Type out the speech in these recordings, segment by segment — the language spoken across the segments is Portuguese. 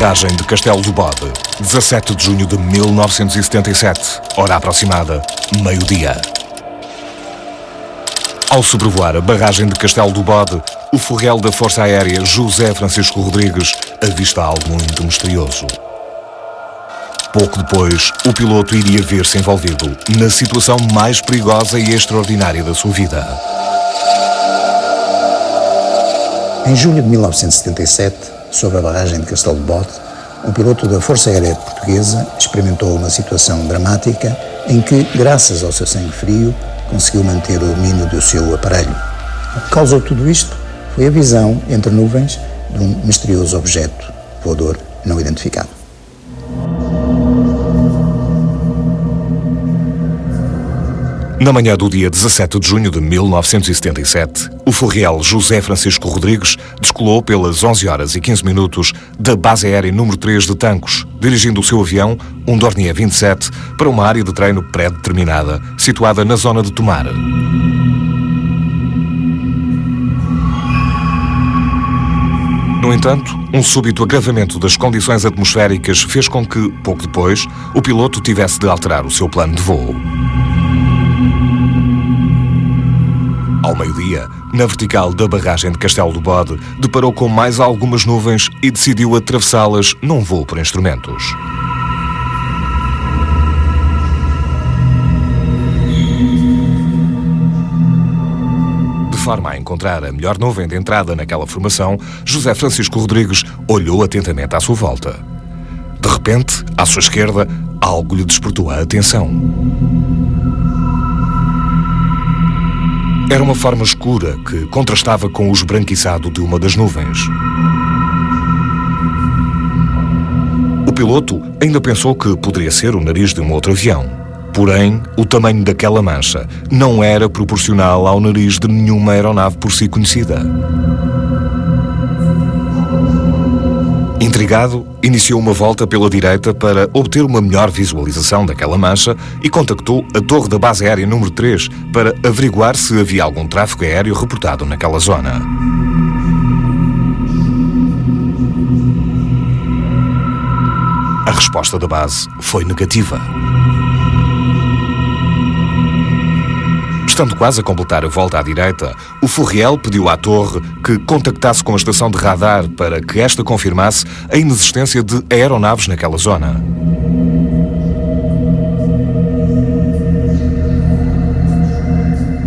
Barragem de Castelo do Bode, 17 de junho de 1977, hora aproximada, meio-dia. Ao sobrevoar a barragem de Castelo do Bode, o foguete da Força Aérea José Francisco Rodrigues avista algo muito misterioso. Pouco depois, o piloto iria ver-se envolvido na situação mais perigosa e extraordinária da sua vida. Em julho de 1977, sobre a barragem de Castelo de Bode, um piloto da Força Aérea Portuguesa experimentou uma situação dramática em que, graças ao seu sangue frio, conseguiu manter o domínio do seu aparelho. O que causou tudo isto foi a visão entre nuvens de um misterioso objeto voador não identificado. Na manhã do dia 17 de junho de 1977, o forriel José Francisco Rodrigues descolou pelas 11 horas e 15 minutos da base aérea número 3 de Tancos, dirigindo o seu avião, um Dornier 27, para uma área de treino pré-determinada, situada na zona de Tomar. No entanto, um súbito agravamento das condições atmosféricas fez com que, pouco depois, o piloto tivesse de alterar o seu plano de voo. Ao meio-dia, na vertical da barragem de Castelo do Bode, deparou com mais algumas nuvens e decidiu atravessá-las num voo por instrumentos. De forma a encontrar a melhor nuvem de entrada naquela formação, José Francisco Rodrigues olhou atentamente à sua volta. De repente, à sua esquerda, algo lhe despertou a atenção. Era uma forma escura que contrastava com o esbranquiçado de uma das nuvens. O piloto ainda pensou que poderia ser o nariz de um outro avião. Porém, o tamanho daquela mancha não era proporcional ao nariz de nenhuma aeronave por si conhecida. Intrigado, iniciou uma volta pela direita para obter uma melhor visualização daquela mancha e contactou a torre da base aérea número 3 para averiguar se havia algum tráfego aéreo reportado naquela zona. A resposta da base foi negativa. Estando quase a completar a volta à direita, o forriel pediu à torre que contactasse com a estação de radar para que esta confirmasse a inexistência de aeronaves naquela zona.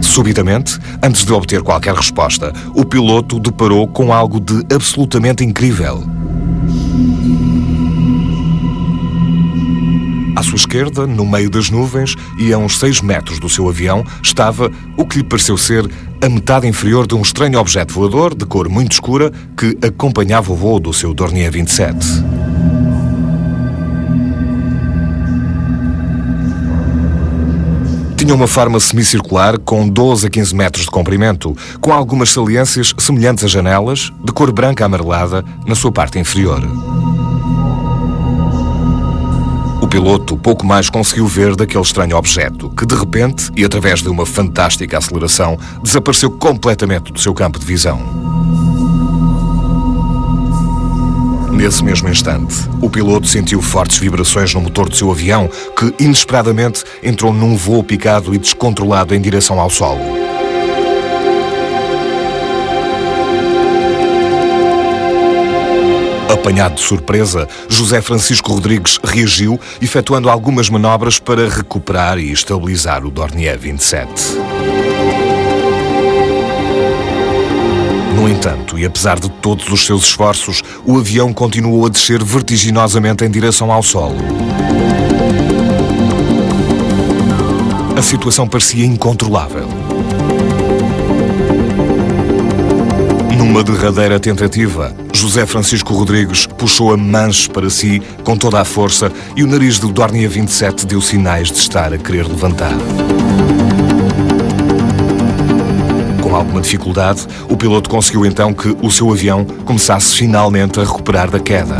Subitamente, antes de obter qualquer resposta, o piloto deparou com algo de absolutamente incrível. À sua esquerda, no meio das nuvens e a uns 6 metros do seu avião, estava o que lhe pareceu ser a metade inferior de um estranho objeto voador de cor muito escura que acompanhava o voo do seu Dornier 27. Tinha uma forma semicircular com 12 a 15 metros de comprimento, com algumas saliências semelhantes a janelas, de cor branca amarelada, na sua parte inferior. O piloto pouco mais conseguiu ver daquele estranho objeto, que de repente, e através de uma fantástica aceleração, desapareceu completamente do seu campo de visão. Nesse mesmo instante, o piloto sentiu fortes vibrações no motor do seu avião, que inesperadamente entrou num voo picado e descontrolado em direção ao solo. Apanhado de surpresa, José Francisco Rodrigues reagiu, efetuando algumas manobras para recuperar e estabilizar o Dornier 27. No entanto, e apesar de todos os seus esforços, o avião continuou a descer vertiginosamente em direção ao solo. A situação parecia incontrolável. Numa derradeira tentativa, José Francisco Rodrigues puxou a manche para si com toda a força e o nariz do Dornier 27 deu sinais de estar a querer levantar. Com alguma dificuldade, o piloto conseguiu então que o seu avião começasse finalmente a recuperar da queda.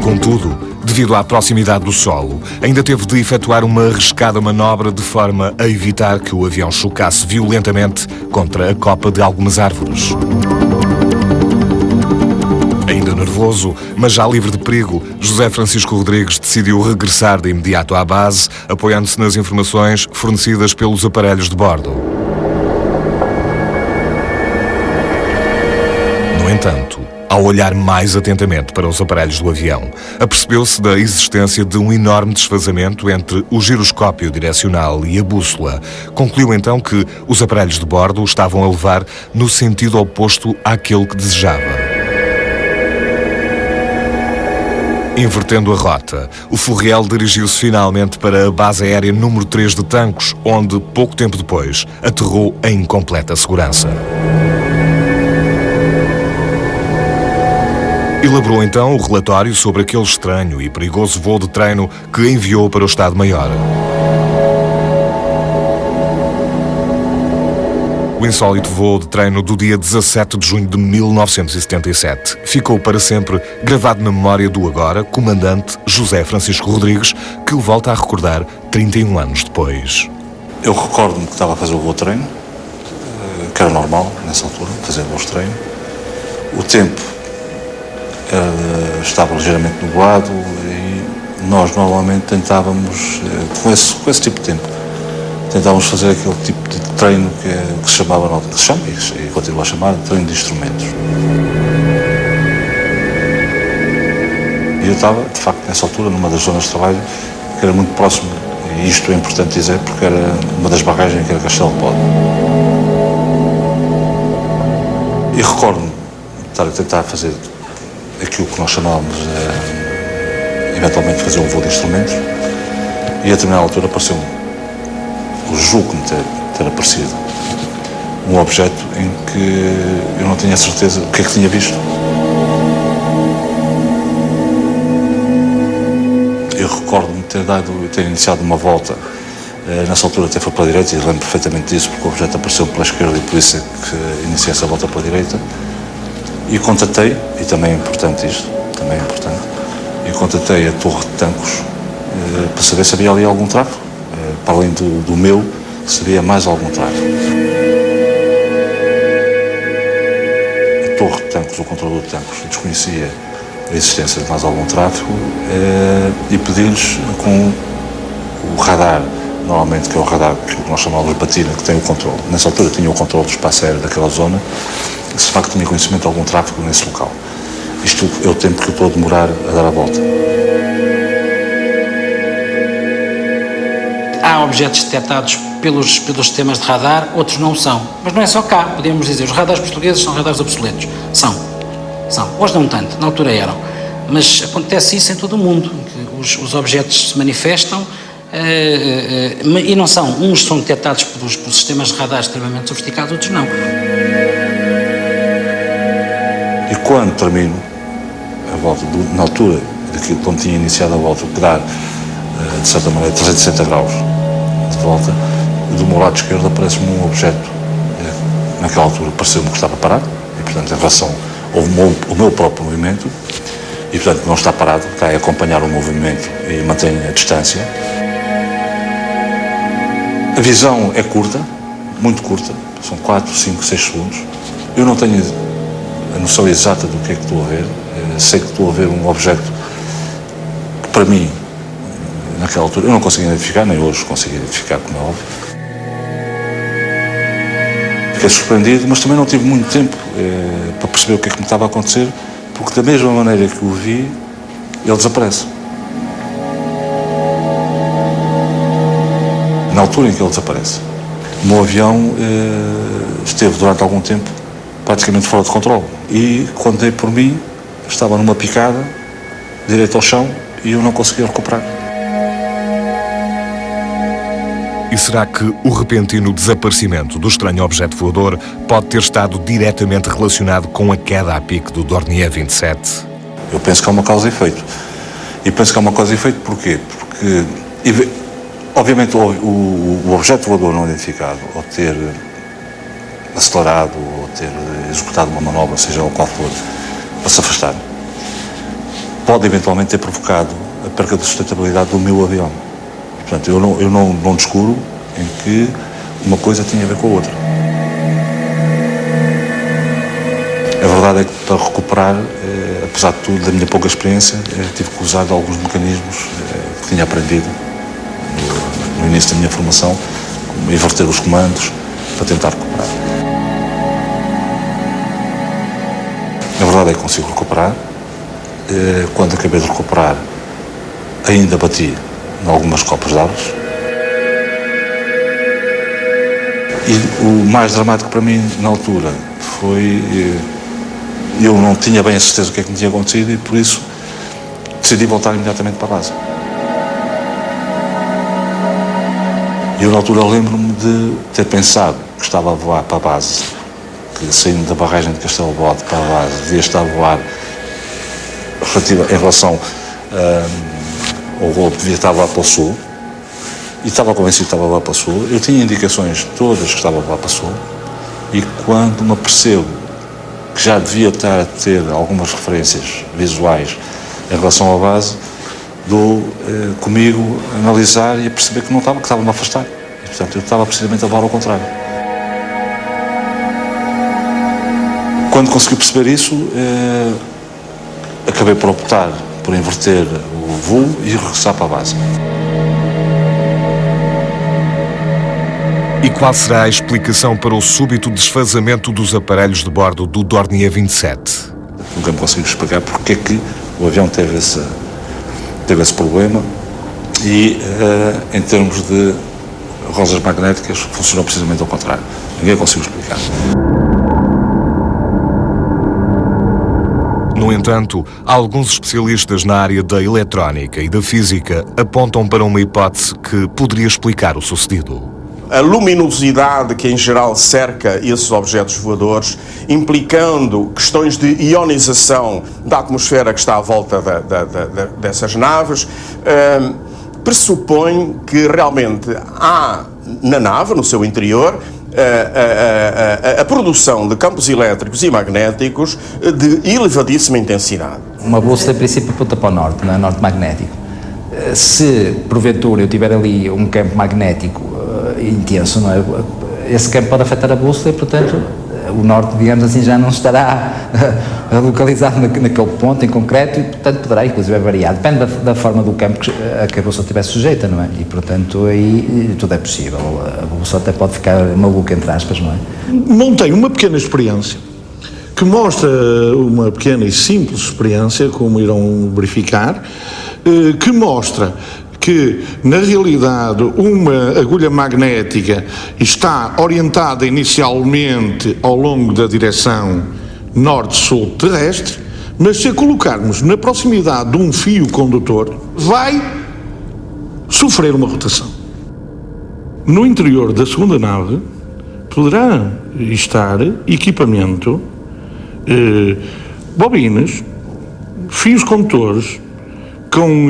Contudo, devido à proximidade do solo, ainda teve de efetuar uma arriscada manobra de forma a evitar que o avião chocasse violentamente contra a copa de algumas árvores. nervoso, mas já livre de perigo, José Francisco Rodrigues decidiu regressar de imediato à base, apoiando-se nas informações fornecidas pelos aparelhos de bordo. No entanto, ao olhar mais atentamente para os aparelhos do avião, apercebeu-se da existência de um enorme desfazamento entre o giroscópio direcional e a bússola. Concluiu então que os aparelhos de bordo o estavam a levar no sentido oposto àquele que desejava. Invertendo a rota, o Furriel dirigiu-se finalmente para a base aérea número 3 de Tancos, onde, pouco tempo depois, aterrou em completa segurança. Elaborou então o relatório sobre aquele estranho e perigoso voo de treino que enviou para o Estado-Maior. O insólito voo de treino do dia 17 de junho de 1977 ficou para sempre gravado na memória do agora comandante José Francisco Rodrigues, que o volta a recordar 31 anos depois. Eu recordo-me que estava a fazer o voo de treino, que era normal nessa altura, fazer voos de treino. O tempo estava ligeiramente nublado e nós normalmente tentávamos, com esse tipo de tempo, tentávamos fazer aquele tipo de treino que se chamava, que se chama e continua a chamar, de treino de instrumentos. E eu estava, de facto, nessa altura, numa das zonas de trabalho que era muito próximo, e isto é importante dizer, porque era uma das barragens que era Castelo de Bode. E recordo-me de estar a tentar fazer aquilo que nós chamávamos eventualmente fazer um voo de instrumentos, e a determinada altura apareceu-me, julgo-me ter aparecido, um objeto em que eu não tinha certeza o que é que tinha visto. Eu recordo-me ter iniciado uma volta, nessa altura até foi pela direita, e lembro perfeitamente disso, porque o objeto apareceu pela esquerda e por isso é que iniciei essa volta pela direita. E contatei, e também é importante isto, e contatei a Torre de Tancos para saber se havia ali algum tráfego, para além do meu, se havia mais algum tráfego. A Torre de Tancos, o controlador de Tancos, desconhecia a existência de mais algum tráfego e pedi-lhes com o radar, normalmente que é o radar que nós chamávamos de batina, que tem o controle. Nessa altura tinha o controle do espaço aéreo daquela zona, se de facto tinha conhecimento de algum tráfego nesse local. Isto é o tempo que eu estou a demorar a dar a volta. Há objetos detectados pelos sistemas de radar, outros não são. Mas não é só cá, podemos dizer, os radares portugueses são radares obsoletos. São. Hoje não tanto, na altura eram. Mas acontece isso em todo o mundo, que os objetos se manifestam e não são. Uns são detectados pelos sistemas de radar extremamente sofisticados, outros não. E quando termino a volta, na altura daquilo quando tinha iniciado a volta, que dá, de certa maneira, 360 graus de volta, do meu lado esquerdo aparece-me um objeto, naquela altura pareceu-me que estava parado, e portanto em relação ao meu próprio movimento, e portanto não está parado, está a acompanhar o movimento e mantém a distância. A visão é curta, muito curta, são 4, 5, 6 segundos. Eu não tenho a noção exata do que é que estou a ver. Sei que estou a ver um objeto que, para mim, naquela altura, eu não consegui identificar, nem hoje consigo identificar, como é óbvio. Fiquei surpreendido, mas também não tive muito tempo para perceber o que é que me estava a acontecer, porque da mesma maneira que o vi, ele desaparece. Na altura em que ele desaparece, o meu avião esteve durante algum tempo praticamente fora de controle. E quando dei por mim, estava numa picada, direito ao chão, e eu não conseguia recuperar. E será que o repentino desaparecimento do estranho objeto voador pode ter estado diretamente relacionado com a queda a pique do Dornier 27? Eu penso que há uma causa e efeito. E penso que há uma causa e efeito porquê? Porque, obviamente, o objeto voador não identificado, ao ter acelerado, ou ter executado uma manobra, seja o qual for, para se afastar, pode eventualmente ter provocado a perda de sustentabilidade do meu avião. Portanto, eu não descuro em que uma coisa tinha a ver com a outra. A verdade é que para recuperar, a apesar de tudo, da minha pouca experiência, tive que usar alguns mecanismos que tinha aprendido no início da minha formação, como inverter os comandos, para tentar recuperar. A verdade é que consigo recuperar. Quando acabei de recuperar, ainda bati em algumas copas de árvores. E o mais dramático para mim, na altura, foi... Eu não tinha bem a certeza do que é que me tinha acontecido e, por isso, decidi voltar imediatamente para a base. E eu, na altura, lembro-me de ter pensado que estava a voar para a base, que saindo da barragem de Castelo Bode para a base, devia estar a voar em relação ao globo, devia estar lá para o sul, e estava convencido que estava lá para o sul. Eu tinha indicações todas que estava lá para o sul, e quando me apercebo que já devia estar a ter algumas referências visuais em relação à base, dou comigo a analisar e a perceber que não estava, que estava-me a afastar. E, portanto, eu estava precisamente a levar ao contrário. Quando consegui perceber isso, acabei por optar por inverter o voo e regressar para a base. E qual será a explicação para o súbito desfazamento dos aparelhos de bordo do Dornier 27? Nunca me consigo explicar porque é que o avião teve esse problema e, em termos de rosas magnéticas, funcionou precisamente ao contrário. Ninguém conseguiu explicar. No entanto, alguns especialistas na área da eletrónica e da física apontam para uma hipótese que poderia explicar o sucedido. A luminosidade que em geral cerca esses objetos voadores, implicando questões de ionização da atmosfera que está à volta dessas naves, pressupõe que realmente há na nave, no seu interior, a produção de campos elétricos e magnéticos de elevadíssima intensidade. Uma bússola, em princípio, aponta para o norte, não é? Norte magnético. Se, porventura, eu tiver ali um campo magnético intenso, não é? Esse campo pode afetar a bússola e, portanto, o norte, digamos assim, já não estará localizado naquele ponto em concreto e, portanto, poderá, inclusive, variar. Depende da forma do campo a que a bússola estiver sujeita, não é? E, portanto, aí tudo é possível. A bússola até pode ficar maluca, entre aspas, não é? Montei uma pequena experiência que mostra uma pequena e simples experiência, como irão verificar, que mostra que, na realidade, uma agulha magnética está orientada inicialmente ao longo da direção norte-sul terrestre, mas se a colocarmos na proximidade de um fio condutor, vai sofrer uma rotação. No interior da segunda nave poderá estar equipamento, bobinas, fios condutores, com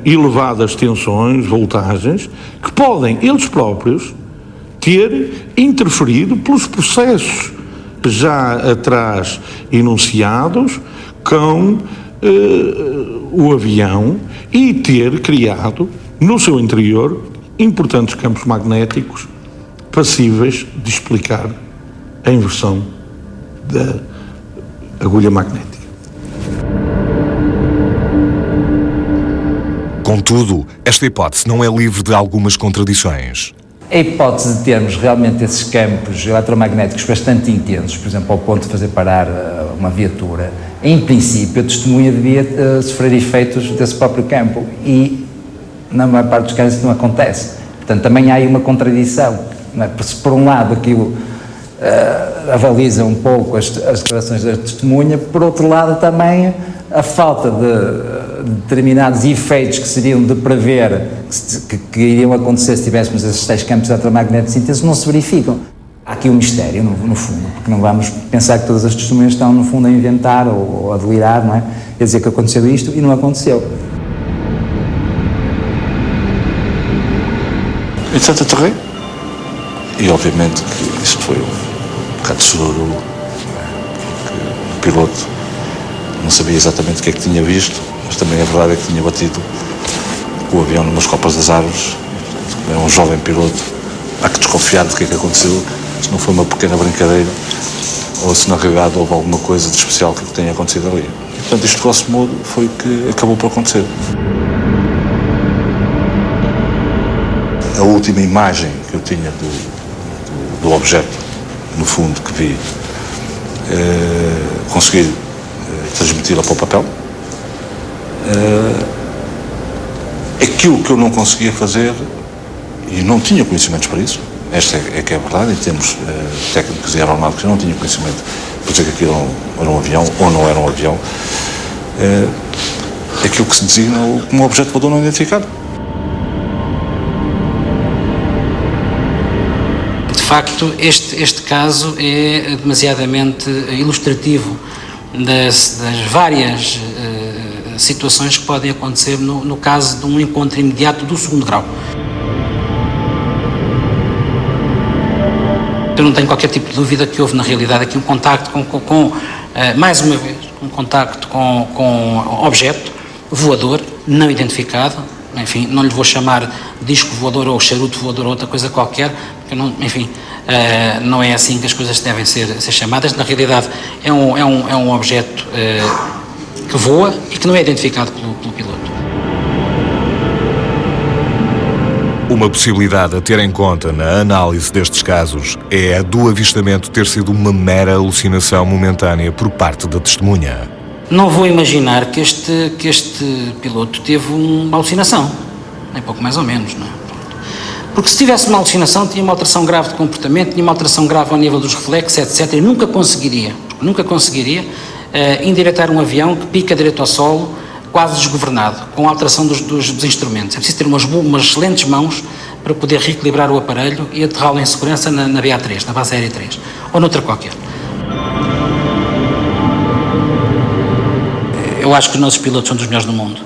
elevadas tensões, voltagens, que podem, eles próprios, ter interferido pelos processos já atrás enunciados com o avião e ter criado, no seu interior, importantes campos magnéticos passíveis de explicar a inversão da agulha magnética. Contudo, esta hipótese não é livre de algumas contradições. A hipótese de termos realmente esses campos eletromagnéticos bastante intensos, por exemplo, ao ponto de fazer parar uma viatura, em princípio a testemunha devia sofrer efeitos desse próprio campo e, na maior parte dos casos, isso não acontece. Portanto, também há aí uma contradição. Não é? Se por um lado aquilo avaliza um pouco as declarações da testemunha, por outro lado também a falta de determinados efeitos que seriam de prever que iriam acontecer se tivéssemos esses tais campos eletromagnéticos intensos não se verificam. Há aqui um mistério, no fundo, porque não vamos pensar que todas as testemunhas estão, no fundo, a inventar ou a delirar, não é? Quer dizer que aconteceu isto e não aconteceu. Entretanto, aterrei e, obviamente, que isto foi um bocado de sururu, porque o piloto não sabia exatamente o que é que tinha visto, mas também a verdade é que tinha batido o avião numas copas das árvores. É um jovem piloto, há que desconfiar do que é que aconteceu, se não foi uma pequena brincadeira ou se na realidade houve alguma coisa de especial que tenha acontecido ali. Portanto, isto, grosso modo, foi o que acabou por acontecer. A última imagem que eu tinha do objeto, no fundo, que vi, consegui transmiti-la para o papel. Aquilo que eu não conseguia fazer, e não tinha conhecimentos para isso, esta é que é a verdade, em termos técnicos e aeronáuticos, eu não tinha conhecimento para dizer que aquilo era um avião ou não era um avião, aquilo que se designa como objeto voador não identificado. De facto, este caso é demasiadamente ilustrativo das várias situações que podem acontecer no caso de um encontro imediato do segundo grau. Eu não tenho qualquer tipo de dúvida que houve, na realidade, aqui um contacto mais uma vez, um contacto com objeto voador não identificado. Enfim, não lhe vou chamar disco voador ou charuto voador ou outra coisa qualquer, porque não é assim que as coisas devem ser chamadas. Na realidade, é um objeto que voa e que não é identificado pelo piloto. Uma possibilidade a ter em conta na análise destes casos é a do avistamento ter sido uma mera alucinação momentânea por parte da testemunha. Não vou imaginar que este piloto teve uma alucinação, nem pouco mais ou menos, não é? Porque se tivesse uma alucinação, tinha uma alteração grave de comportamento, tinha uma alteração grave ao nível dos reflexos, etc. E nunca conseguiria endireitar um avião que pica direito ao solo, quase desgovernado, com a alteração dos instrumentos. É preciso ter umas excelentes mãos para poder reequilibrar o aparelho e aterrá-lo em segurança na BA3, na base aérea 3, ou noutra qualquer. Eu acho que os nossos pilotos são dos melhores do mundo.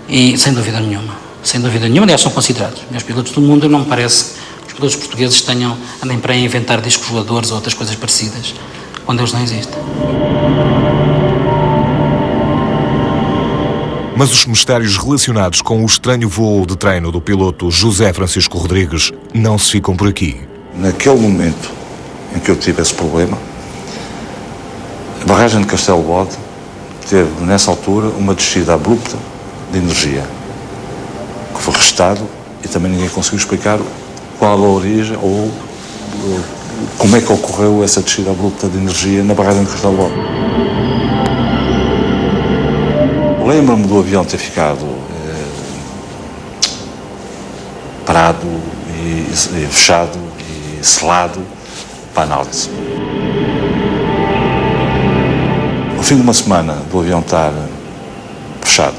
E sem dúvida nenhuma. Aliás, são considerados. Os melhores pilotos do mundo. Não me parece que os pilotos portugueses andem para aí a inventar discos voadores ou outras coisas parecidas, quando eles não existem. Mas os mistérios relacionados com o estranho voo de treino do piloto José Francisco Rodrigues não se ficam por aqui. Naquele momento em que eu tive esse problema, a barragem de Castelo Bode teve, nessa altura, uma descida abrupta de energia, que foi registado e também ninguém conseguiu explicar qual a origem ou como é que ocorreu essa descida abrupta de energia na barragem de Castelo Bode. Lembro-me do avião ter ficado parado e fechado e selado para análise. Ao fim de uma semana do avião estar fechado,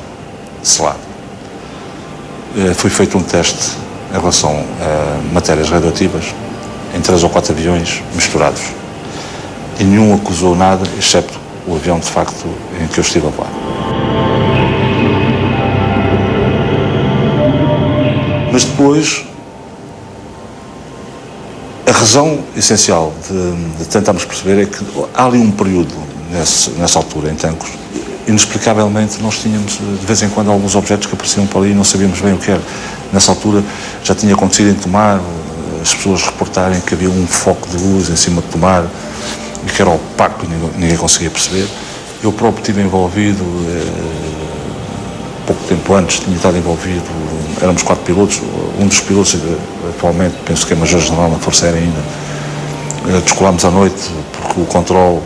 selado, foi feito um teste em relação a matérias radioativas em 3 ou 4 aviões misturados. E nenhum acusou nada, excepto o avião, de facto, em que eu estive a voar. Mas depois, a razão essencial de tentarmos perceber é que há ali um período, nessa altura, em Tancos, inexplicavelmente nós tínhamos de vez em quando alguns objetos que apareciam por ali e não sabíamos bem o que era. Nessa altura já tinha acontecido em Tomar, as pessoas reportarem que havia um foco de luz em cima de Tomar e que era opaco e ninguém conseguia perceber. Eu próprio estive envolvido, pouco tempo antes tinha estado envolvido, éramos 4 pilotos, um dos pilotos atualmente, penso que é Major-General na Força Aérea ainda, descolámos à noite porque o controle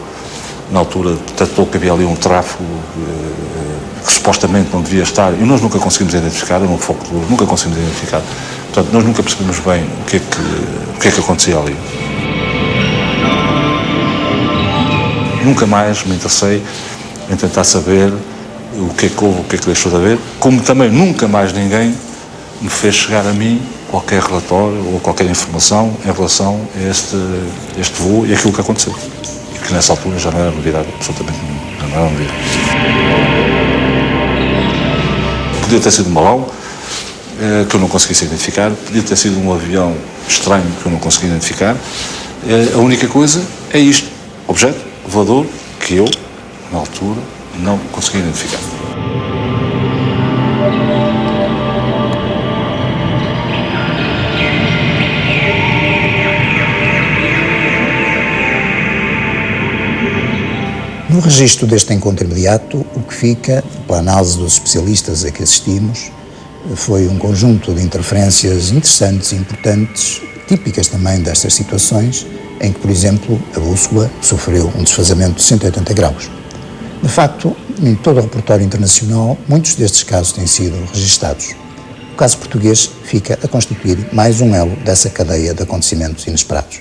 na altura detectou que havia ali um tráfego que supostamente não devia estar e nós nunca conseguimos identificar, era um foco de luz, nunca conseguimos identificar. Portanto, nós nunca percebemos bem o que é que acontecia ali. Nunca mais me interessei em tentar saber o que é que houve, o que é que deixou de haver, como também nunca mais ninguém me fez chegar a mim qualquer relatório ou qualquer informação em relação a este voo e aquilo que aconteceu. E que nessa altura já não era novidade, absolutamente nenhuma, já não era novidade. Podia ter sido um balão que eu não conseguisse identificar, podia ter sido um avião estranho que eu não conseguia identificar. A única coisa é isto, objeto voador que eu, na altura, não consegui identificar. No registro deste encontro imediato, o que fica, pela análise dos especialistas a que assistimos, foi um conjunto de interferências interessantes e importantes, típicas também destas situações, em que, por exemplo, a bússola sofreu um desfazamento de 180 graus. De facto, em todo o repertório internacional, muitos destes casos têm sido registados. O caso português fica a constituir mais um elo dessa cadeia de acontecimentos inesperados.